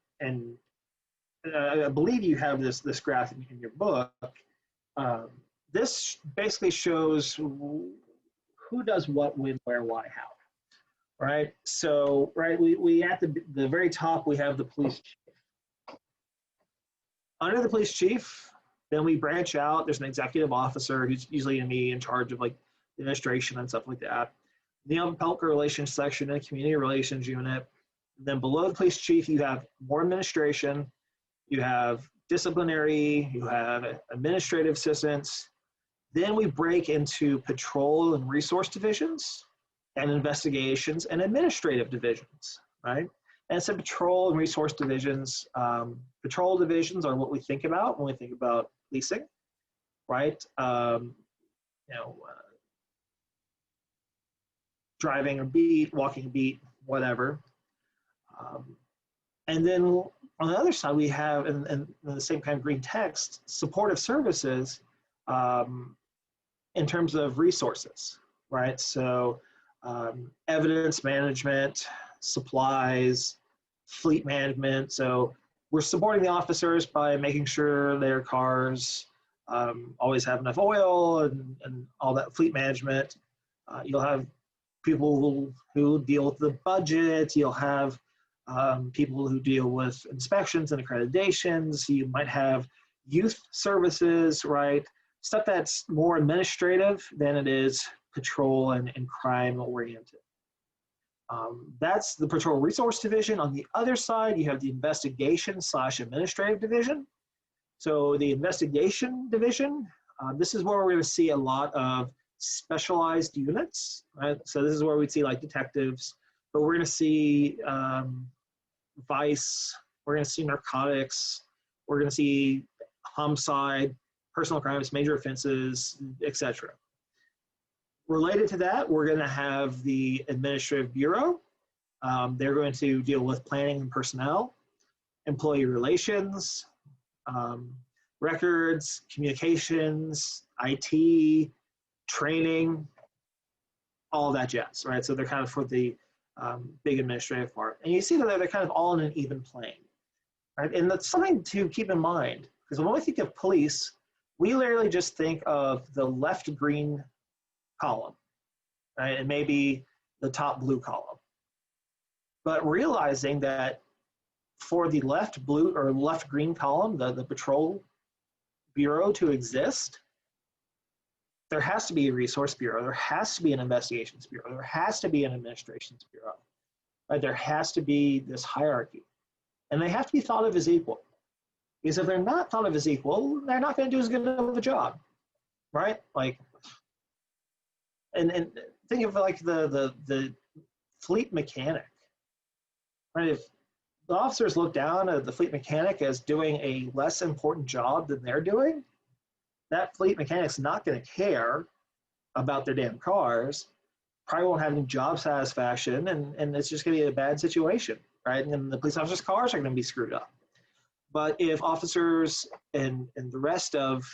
I believe you have this graph in your book. This basically shows who does what, when, where, why, how. Right. So we at the very top we have the police chief. Under the police chief, then we branch out. There's an executive officer who's usually going to be in charge of like administration and stuff like that. The public relations section and community relations unit. Then below the police chief, you have more administration. You have disciplinary. You have administrative assistants. Then we break into patrol and resource divisions, and investigations and administrative divisions, right? And so patrol and resource divisions, patrol divisions are what we think about when we think about policing, right? Driving a beat, walking a beat, whatever. And then on the other side, we have, in the same kind of green text, supportive services in terms of resources, right? So evidence management, supplies, fleet management. So we're supporting the officers by making sure their cars always have enough oil and all that fleet management. You'll have people who deal with the budget. You'll have people who deal with inspections and accreditations. You might have youth services, right? Stuff that's more administrative than it is patrol and crime oriented. That's the patrol resource division. On the other side, you have the investigation / administrative division. So the investigation division, this is where we're going to see a lot of specialized units, right? So this is where we'd see like detectives, but we're going to see vice, we're going to see narcotics, we're going to see homicide, personal crimes, major offenses, etc. Related to that, we're going to have the Administrative Bureau. They're going to deal with planning and personnel, employee relations, records, communications, IT, training, all that jazz, right? So they're kind of for the big administrative part. And you see that they're kind of all in an even plane, right? And that's something to keep in mind, because when we think of police, we literally just think of the left green column, right? And maybe the top blue column. But realizing that for the left blue or left green column, the patrol bureau to exist, there has to be a resource bureau, there has to be an investigations bureau, there has to be an administrations bureau, right? There has to be this hierarchy. And they have to be thought of as equal. Because if they're not thought of as equal, they're not going to do as good of a job, right? Like, and think of like the fleet mechanic, right? If the officers look down at the fleet mechanic as doing a less important job than they're doing, that fleet mechanic's not going to care about their damn cars, probably won't have any job satisfaction, and it's just going to be a bad situation, right? And the police officers' cars are going to be screwed up. But if officers and the rest of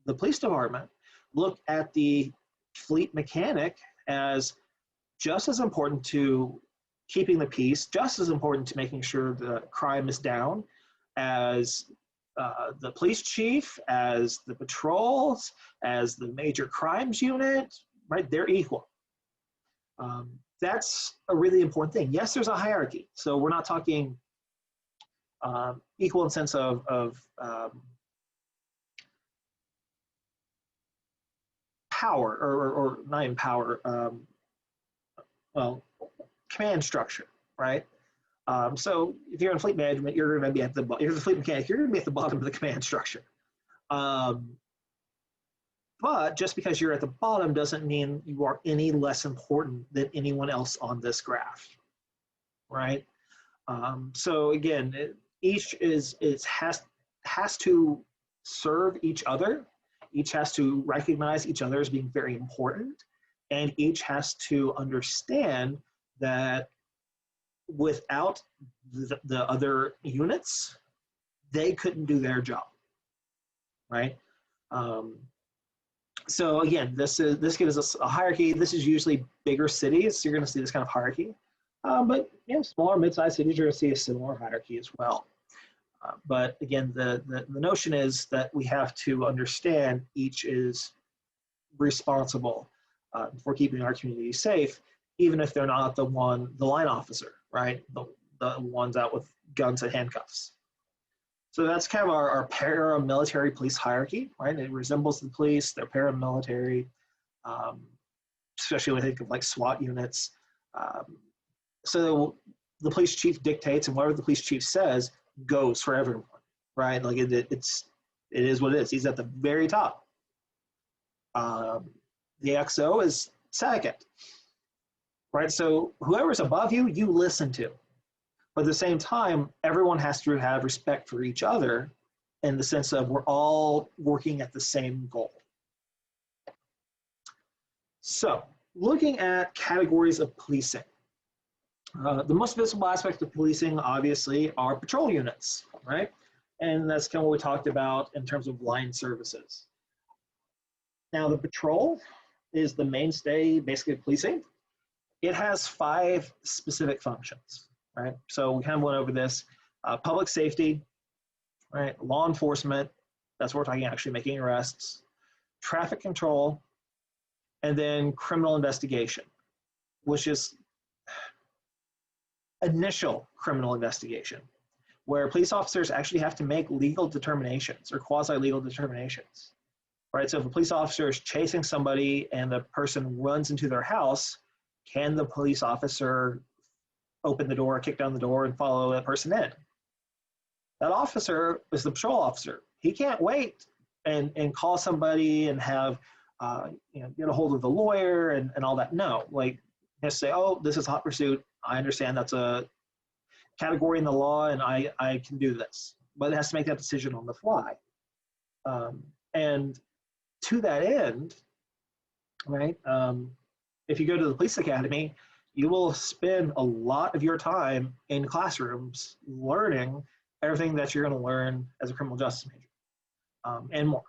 the police department look at the fleet mechanic as just as important to keeping the peace, just as important to making sure the crime is down as the police chief, as the patrols, as the major crimes unit, right? They're equal. That's a really important thing. Yes, there's a hierarchy. So we're not talking equal in sense of power, or not even power, well, command structure, right? So if you're in fleet management, you're going to be at the bottom. If you're the fleet mechanic, you're going to be at the bottom of the command structure. But just because you're at the bottom doesn't mean you are any less important than anyone else on this graph, right? So again, each has to serve each other. Each has to recognize each other as being very important, and each has to understand that without the other units, they couldn't do their job, right? So again, this gives us a hierarchy. This is usually bigger cities, so you're going to see this kind of hierarchy. But you know, smaller, mid-sized cities, you're going to see a similar hierarchy as well. But again, the notion is that we have to understand each is responsible for keeping our community safe, even if they're not the line officer, right? The ones out with guns and handcuffs. So that's kind of our paramilitary police hierarchy, right? It resembles the police, they're paramilitary, especially when I think of like SWAT units. So the police chief dictates, and whatever the police chief says goes for everyone, right? Like it is what it is. He's at the very top. The XO is second, right? So whoever's above you, you listen to. But at the same time, everyone has to have respect for each other in the sense of we're all working at the same goal. So looking at categories of policing. The most visible aspect of policing, obviously, are patrol units, right? And that's kind of what we talked about in terms of line services. Now, the patrol is the mainstay, basically, of policing. It has 5 specific functions, right? So we kind of went over this. Public safety, right? Law enforcement, that's what we're talking, actually making arrests. Traffic control, and then criminal investigation, which is initial criminal investigation, where police officers actually have to make legal determinations or quasi-legal determinations, right? So if a police officer is chasing somebody and the person runs into their house, can the police officer open the door, kick down the door, and follow that person in? That officer is the patrol officer. He can't wait and call somebody and have get a hold of the lawyer and all that. No, like just say, oh, this is hot pursuit. I understand that's a category in the law and I can do this. But it has to make that decision on the fly. And to that end, right, if you go to the police academy, you will spend a lot of your time in classrooms learning everything that you're going to learn as a criminal justice major, and more.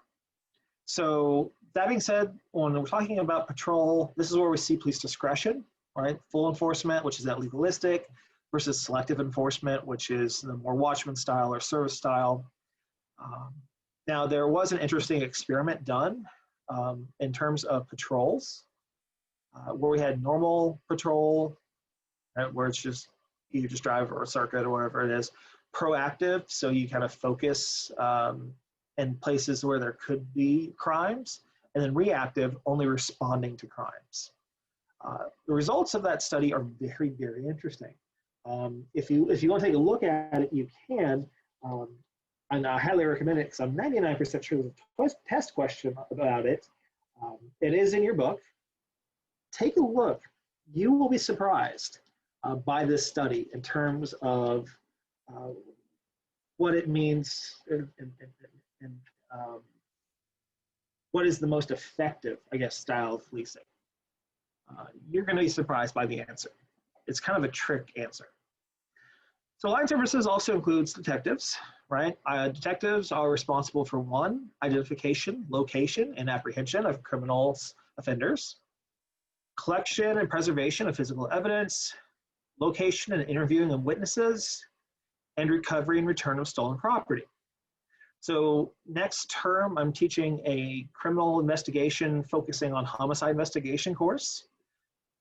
So that being said, when we're talking about patrol, this is where we see police discretion, right? Full enforcement, which is that legalistic, versus selective enforcement, which is the more watchman style or service style. Now, there was an interesting experiment done in terms of patrols, where we had normal patrol, right, where it's just you just drive or a circuit or whatever it is, proactive, so you kind of focus in places where there could be crimes, and then reactive, only responding to crimes. The results of that study are very, very interesting. If you want to take a look at it, you can, and I highly recommend it because I'm 99% sure there's a test question about it. It is in your book. Take a look. You will be surprised by this study in terms of what it means and what is the most effective, I guess, style of policing. You're going to be surprised by the answer. It's kind of a trick answer. So line services also includes detectives, right? Detectives are responsible for one, identification, location, and apprehension of criminals, offenders, collection and preservation of physical evidence, location and interviewing of witnesses, and recovery and return of stolen property. So next term, I'm teaching a criminal investigation focusing on homicide investigation course.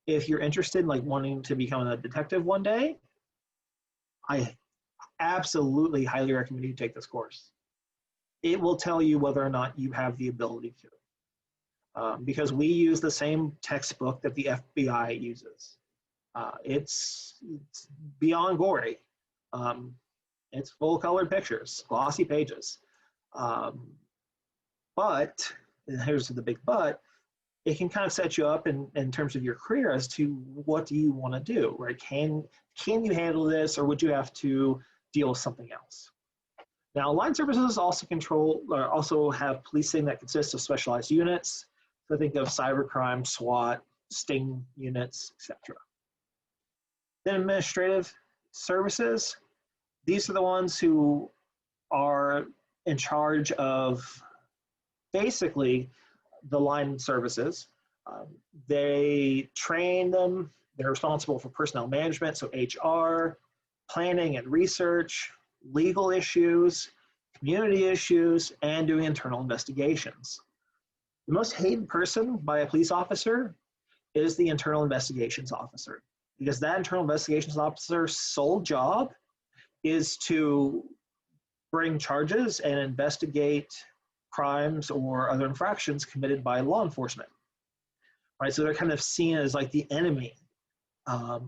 If you're interested in like wanting to become a detective one day, I absolutely highly recommend you take this course. It will tell you whether or not you have the ability to, because we use the same textbook that the FBI uses. It's beyond gory. It's full-colored pictures, glossy pages. But, and here's the big but, it can kind of set you up in terms of your career as to what do you want to do, right? Can you handle this, or would you have to deal with something else? Now, line services also have policing that consists of specialized units. So think of cybercrime, SWAT, sting units, etc. Then administrative services. These are the ones who are in charge of basically the line services. They train them. They're responsible for personnel management, so HR, planning and research, legal issues, community issues, and doing internal investigations. The most hated person by a police officer is the internal investigations officer, because that internal investigations officer's sole job is to bring charges and investigate crimes or other infractions committed by law enforcement, right? So they're kind of seen as like the enemy.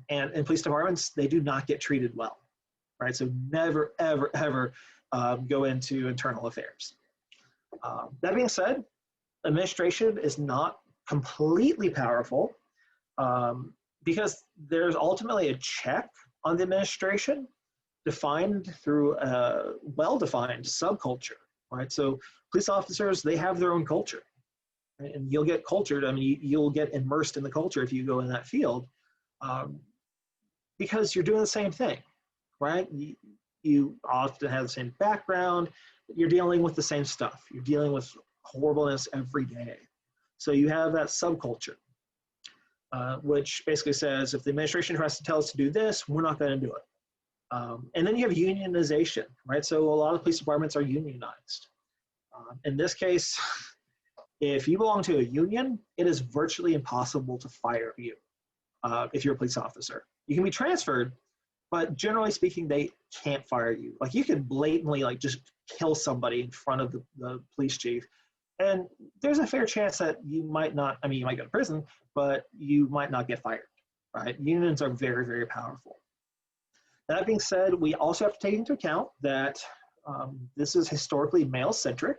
And in police departments, they do not get treated well, right? So never, ever, ever go into internal affairs. That being said, administration is not completely powerful because there's ultimately a check on the administration defined through a well-defined subculture, right? So police officers, they have their own culture, right? And you'll get cultured. I mean, you'll get immersed in the culture if you go in that field because you're doing the same thing, right? You often have the same background. You're dealing with the same stuff. You're dealing with horribleness every day. So you have that subculture, which basically says if the administration tries to tell us to do this, we're not going to do it. And then you have unionization, right? So a lot of police departments are unionized. In this case, if you belong to a union, it is virtually impossible to fire you if you're a police officer. You can be transferred, but generally speaking, they can't fire you. Like you can blatantly like just kill somebody in front of the police chief, and there's a fair chance that you might not, I mean, you might go to prison, but you might not get fired, right? Unions are very, very powerful. That being said, we also have to take into account that this is historically male-centric.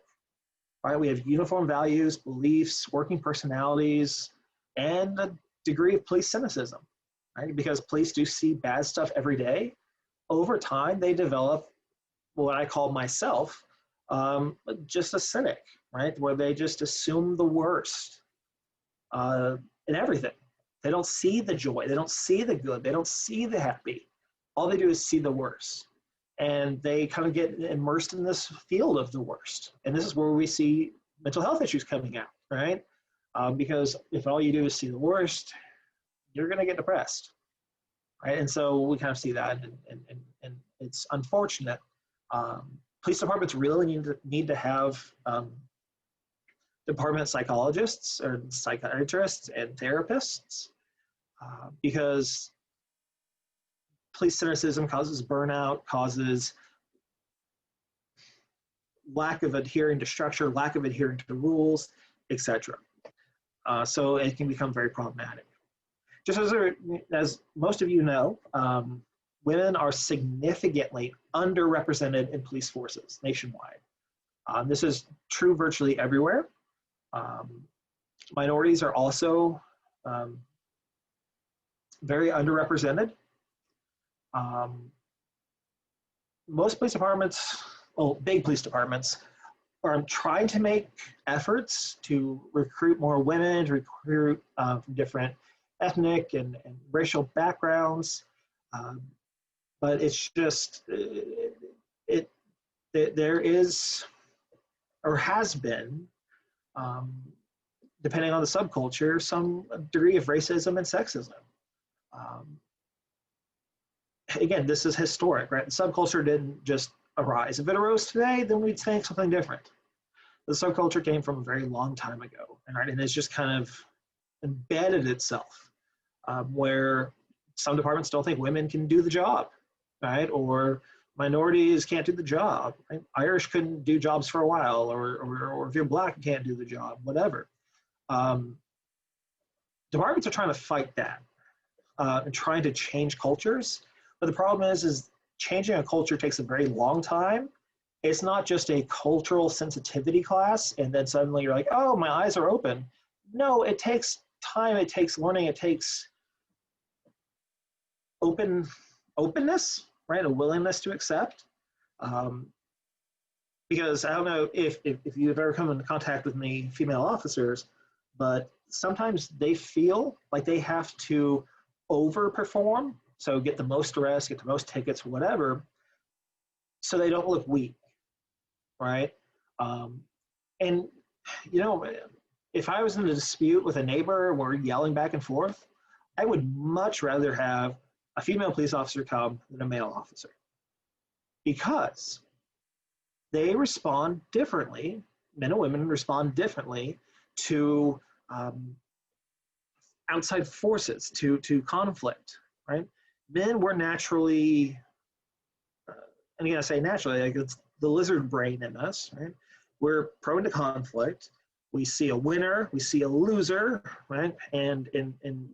right? We have uniform values, beliefs, working personalities, and a degree of police cynicism, right? Because police do see bad stuff every day. Over time, they develop what I call myself, just a cynic, right? Where they just assume the worst in everything. They don't see the joy, they don't see the good, they don't see the happy. All they do is see the worst. And they kind of get immersed in this field of the worst. And this is where we see mental health issues coming out, right? Because if all you do is see the worst, you're going to get depressed, right? And so we kind of see that, and it's unfortunate. Police departments really need to have department psychologists or psychiatrists and therapists, because police cynicism causes burnout, causes lack of adhering to structure, lack of adhering to rules, etc. So it can become very problematic. Just as most of you know, women are significantly underrepresented in police forces nationwide. This is true virtually everywhere. Minorities are also very underrepresented. Most police departments, well, big police departments, are trying to make efforts to recruit more women, to recruit from different ethnic and racial backgrounds, but it's just, there is, or has been, depending on the subculture, some degree of racism and sexism. Again, this is historic, right? The subculture didn't just arise. If it arose today, then we'd think something different. The subculture came from a very long time ago, right? And it's just kind of embedded itself, where some departments don't think women can do the job, right? Or minorities can't do the job, right? Irish couldn't do jobs for a while, or if you're black, you can't do the job, whatever. Departments are trying to fight that and trying to change cultures. But the problem is changing a culture takes a very long time. It's not just a cultural sensitivity class, and then suddenly you're like, oh, my eyes are open. No, it takes time, it takes learning, it takes openness, right? A willingness to accept. Because I don't know if you've ever come into contact with many female officers, but sometimes they feel like they have to overperform, so get the most arrests, get the most tickets, whatever, so they don't look weak, right? And, you know, if I was in a dispute with a neighbor and we're yelling back and forth, I would much rather have a female police officer come than a male officer, because they respond differently. Men and women respond differently to outside forces, to conflict, right? Men were naturally, and again, I say naturally, like it's the lizard brain in us, right? We're prone to conflict. We see a winner, we see a loser, right? And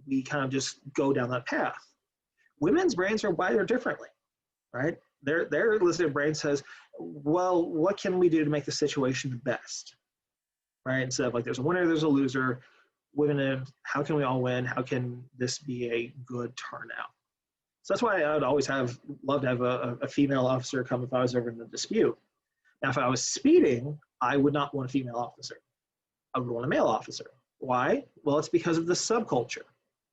we kind of just go down that path. Women's brains are wired differently, right? Their lizard brain says, well, what can we do to make the situation the best, right? Instead of like, there's a winner, there's a loser, women, how can we all win? How can this be a good turnout? So that's why I would always love to have a female officer come if I was ever in a dispute. Now, if I was speeding, I would not want a female officer. I would want a male officer. Why? Well, it's because of the subculture,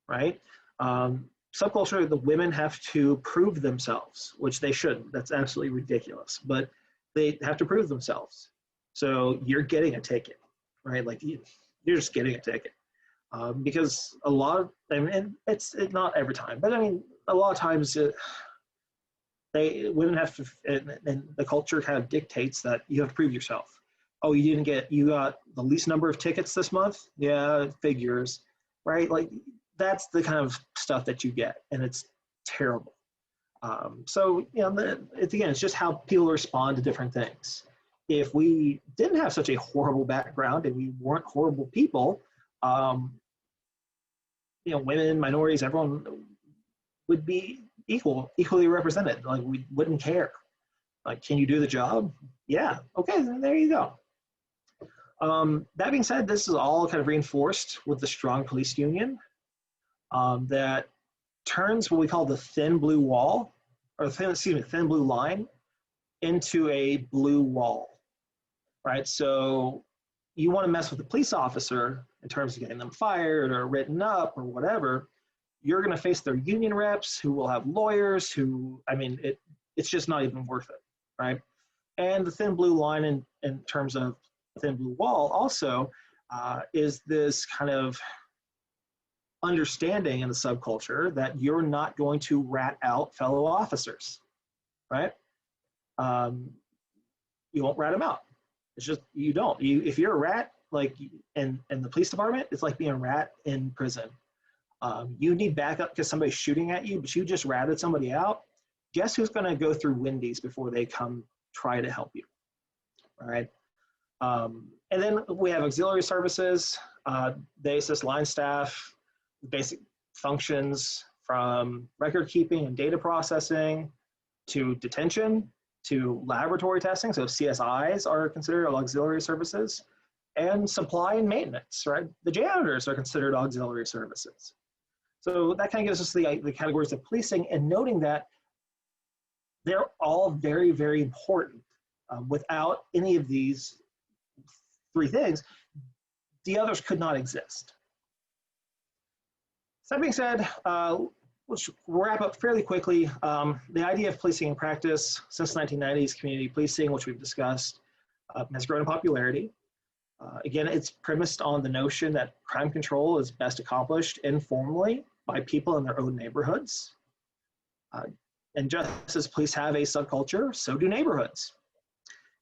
right? Subculture, the women have to prove themselves, which they shouldn't. That's absolutely ridiculous. But they have to prove themselves. So you're getting a ticket, right? Like you're just getting a ticket. Because a lot of, I mean, it's not every time, but I mean, a lot of times women have to, and the culture kind of dictates that you have to prove yourself. Oh, you got the least number of tickets this month? Yeah, it figures, right? Like that's the kind of stuff that you get, and it's terrible. So, you know, it's just how people respond to different things. If we didn't have such a horrible background and we weren't horrible people, you know, women, minorities, everyone would be equally represented. Like we wouldn't care. Like, can you do the job? Yeah. Okay, then there you go. That being said, this is all kind of reinforced with the strong police union that turns what we call the thin blue wall, or thin blue line into a blue wall, right? So you want to mess with the police officer in terms of getting them fired or written up or whatever, you're going to face their union reps who will have lawyers who, I mean, it's just not even worth it, right? And the thin blue line in terms of thin blue wall also is this kind of understanding in the subculture that you're not going to rat out fellow officers, right? You won't rat them out. It's just, you don't. If you're a rat, like in the police department, it's like being a rat in prison. You need backup because somebody's shooting at you, but you just ratted somebody out. Guess who's going to go through Wendy's before they come try to help you, all right? And then we have auxiliary services. They assist line staff, basic functions from record keeping and data processing to detention to laboratory testing. So CSIs are considered auxiliary services, and supply and maintenance, right? The janitors are considered auxiliary services. So that kind of gives us the categories of policing, and noting that they're all very, very important. Without any of these three things, the others could not exist. So that being said, let's wrap up fairly quickly. The idea of policing in practice since the 1990s, community policing, which we've discussed, has grown in popularity. Again, it's premised on the notion that crime control is best accomplished informally by people in their own neighborhoods. And just as police have a subculture, so do neighborhoods.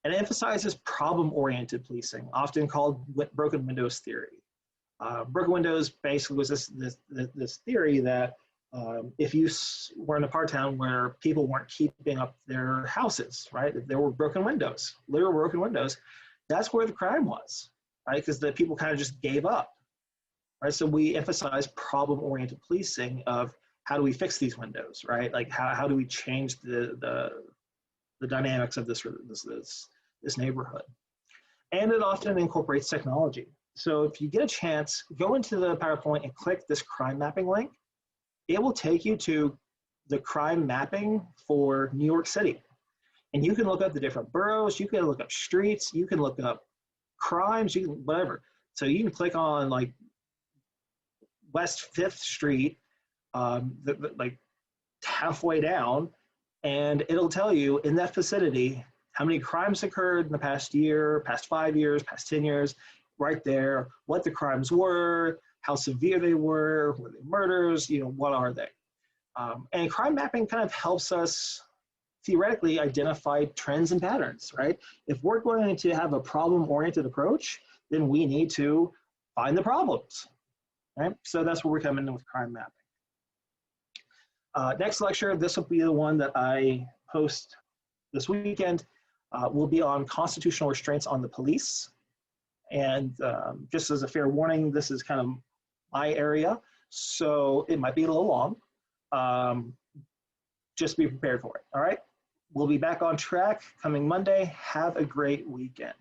And it emphasizes problem-oriented policing, often called broken windows theory. Broken windows basically was this theory that if you were in a part of town where people weren't keeping up their houses, right? If there were broken windows, literal broken windows, that's where the crime was, right? Because the people kind of just gave up, right? So we emphasize problem-oriented policing of how do we fix these windows, right? Like how do we change the dynamics of this neighborhood? And it often incorporates technology. So if you get a chance, go into the PowerPoint and click this crime mapping link. It will take you to the crime mapping for New York City. And you can look up the different boroughs, you can look up streets, you can look up crimes, you can, whatever. So you can click on like West 5th Street, like halfway down, and it'll tell you in that vicinity how many crimes occurred in the past year, past 5 years, past 10 years, right there, what the crimes were, how severe they were they murders, what are they? And crime mapping kind of helps us theoretically identify trends and patterns, right? If we're going to have a problem-oriented approach, then we need to find the problems, right? So that's where we're coming in with crime mapping. Next lecture, this will be the one that I post this weekend, will be on constitutional restraints on the police. And just as a fair warning, this is kind of my area, so it might be a little long. Just be prepared for it, all right? We'll be back on track coming Monday. Have a great weekend.